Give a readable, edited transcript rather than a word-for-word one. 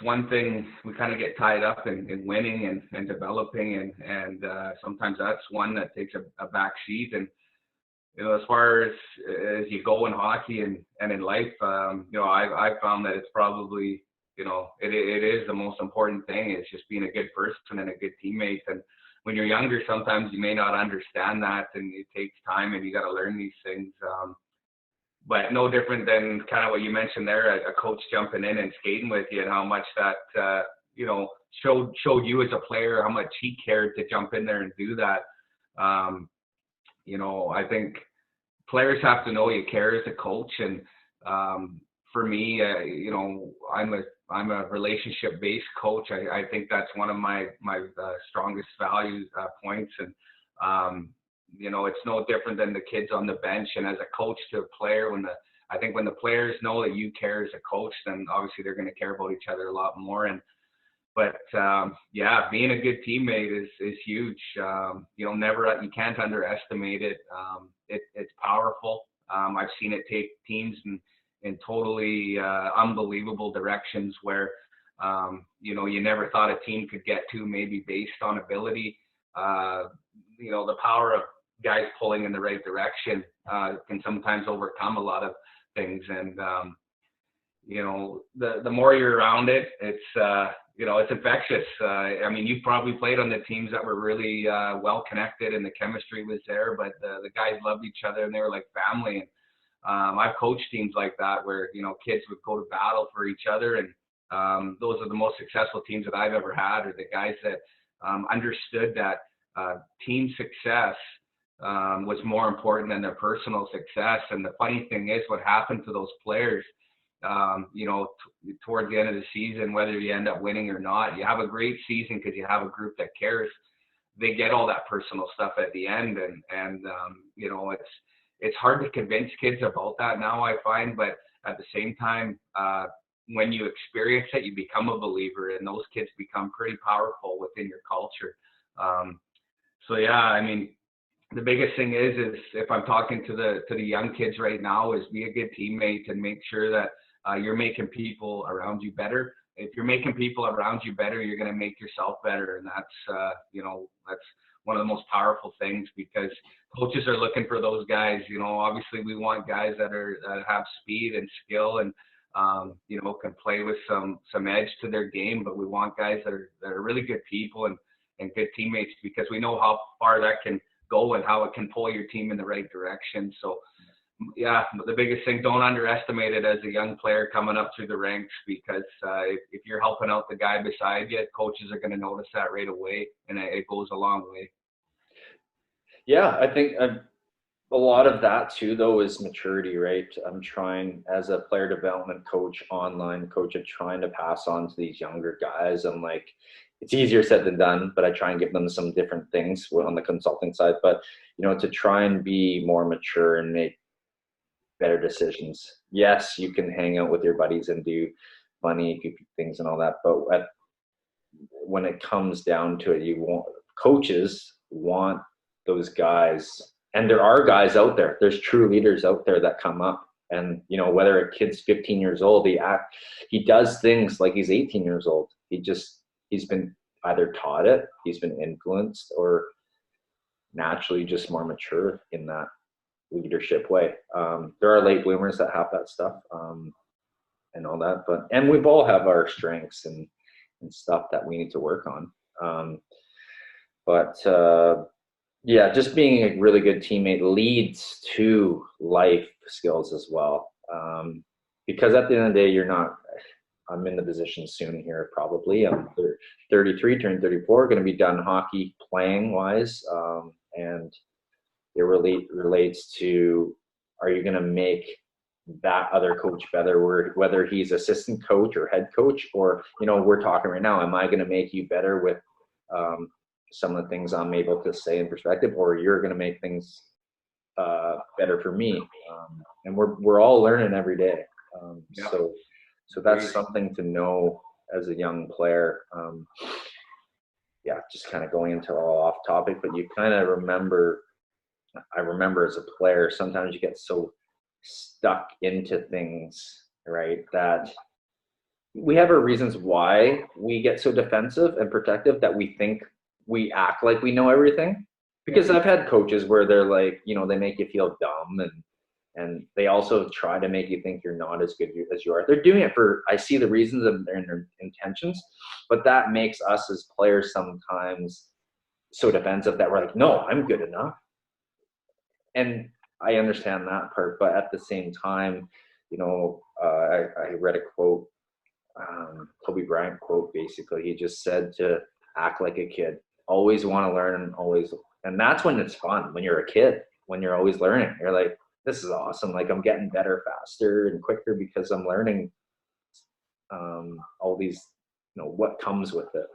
one thing we kind of get tied up in winning and developing, and sometimes that's one that takes a back seat. And as far as you go in hockey and in life, I've found that it's probably, it is the most important thing. It's just being a good person and a good teammate. And when you're younger, sometimes you may not understand that, and it takes time, and you got to learn these things. But no different than kind of what you mentioned there, a coach jumping in and skating with you, and how much that showed you as a player how much he cared to jump in there and do that. I think players have to know you care as a coach, and for me, I'm a relationship-based coach. I think that's one of my strongest values points, and it's no different than the kids on the bench. And as a coach to a player, when the players know that you care as a coach, then obviously they're going to care about each other a lot more. But being a good teammate is huge. You can't underestimate it. It's powerful. I've seen it take teams in totally unbelievable directions where you never thought a team could get to, maybe based on ability. The power of guys pulling in the right direction can sometimes overcome a lot of things. And the more you're around it, it's infectious. You've probably played on the teams that were really well connected and the chemistry was there, but the guys loved each other and they were like family. And I've coached teams like that where kids would go to battle for each other, and those are the most successful teams that I've ever had, are the guys that understood that team success was more important than their personal success. And the funny thing is, what happened to those players, towards the end of the season, whether you end up winning or not, you have a great season because you have a group that cares. They get all that personal stuff at the end, and it's hard to convince kids about that now, I find, but at the same time, when you experience it, you become a believer, and those kids become pretty powerful within your culture. The biggest thing is if I'm talking to the young kids right now, is be a good teammate and make sure that you're making people around you better. If you're making people around you better, you're going to make yourself better. And that's one of the most powerful things, because coaches are looking for those guys. Obviously we want guys that have speed and skill and, can play with some edge to their game, but we want guys that are really good people and good teammates, because we know how far that can go and how it can pull your team in the right direction. So the biggest thing, don't underestimate it as a young player coming up through the ranks, because if you're helping out the guy beside you, coaches are going to notice that right away, and it goes a long way. Yeah, I think a lot of that too, though, is maturity, right? I'm trying, as a player development coach, online coach, I'm trying to pass on to these younger guys. I'm like, it's easier said than done, but I try and give them some different things on the consulting side. But, to try and be more mature and make better decisions. Yes, you can hang out with your buddies and do funny, goofy things and all that. But when it comes down to it, coaches want those guys. And there are guys out there. There's true leaders out there that come up, and whether a kid's 15 years old, he does things like he's 18 years old. He's been either taught it, he's been influenced, or naturally just more mature in that leadership way. There are late bloomers that have that stuff and all that, and we've all have our strengths and stuff that we need to work on. Just being a really good teammate leads to life skills as well. Because at the end of the day, I'm in the position soon here, probably. I'm 33, turning 34, going to be done hockey playing wise. And it relates to, are you going to make that other coach better, whether he's assistant coach or head coach, or, we're talking right now, am I going to make you better with some of the things I'm able to say in perspective, or you're going to make things better for me. And we're all learning every day. So that's something to know as a young player. Just kind of going into all off topic, but you kind of I remember as a player, sometimes you get so stuck into things, right, that we have our reasons why we get so defensive and protective, that we think we act like we know everything. Because I've had coaches where they're like, they make you feel dumb, and they also try to make you think you're not as good as you are. They're doing it I see the reasons and their intentions, but that makes us as players sometimes so defensive that we're like, no, I'm good enough. And I understand that part, but at the same time, I read a quote, Kobe Bryant quote, basically. He just said to act like a kid, always want to learn, and always, and that's when it's fun, when you're a kid, when you're always learning. You're like, this is awesome. Like, I'm getting better faster and quicker because I'm learning all these, what comes with it.